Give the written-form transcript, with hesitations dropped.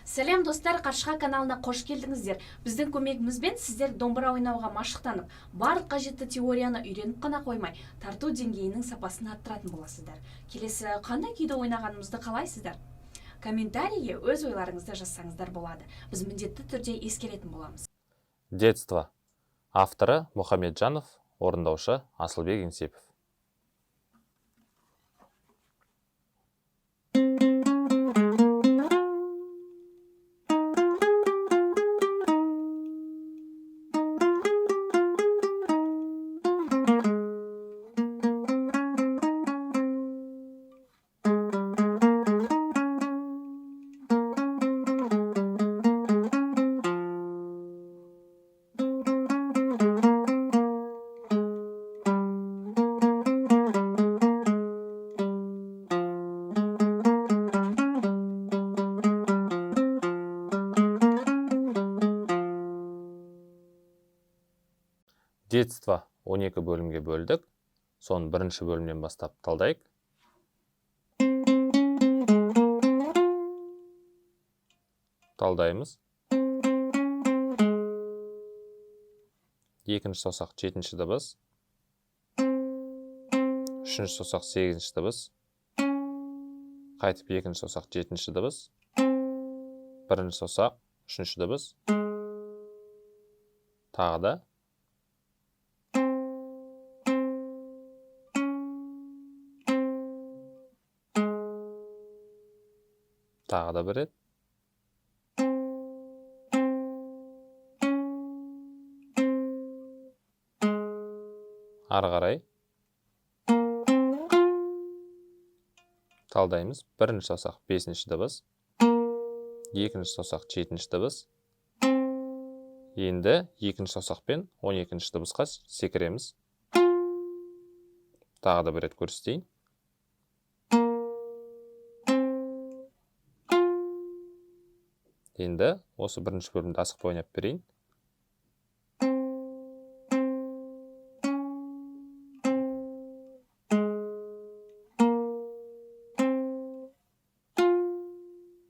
Сәлем достар, Қаршыға каналына қош келдіңіздер. Біздің көмегімізбен сіздер домбыра ойнауға машықтанып, барлық қажетті теорияны үйреніп қана қоймай, тарту деңгейінің сапасын арттыратын боласыздар. Келесі қандай күйді ойнағанымызды қалайсыздар? Комментарийге өз ойларыңызды жазсаңыздар болады. Біз міндетті түрде ескеретін боламыз. Детство. Авторы Мұхамеджанов, орындаушы Асылбек Еңсепов. Детство 12 бөлімге бөлдік. Соның бірінші бөлімнен бастап талдайық. Талдаймыз. Екінші саусақ 7-ші дыбыс. Үшінші саусақ 8-ші дыбыс. Қайтып екінші саусақ 7-ші дыбыс. Бірінші саусақ 3-ші дыбыс. Тағы да. Тағы да бір рет. Ары қарай. Талдаймыз. Бірінші саусақ 5-ші дыбыс. Екінші саусақ 7-ші дыбыс. Енді екінші саусақпен 12-ші дыбысқа секіреміз. Тағы да бір рет көрсетейін. Енді осы бірінші бөлімді асықпай ойнап берейін.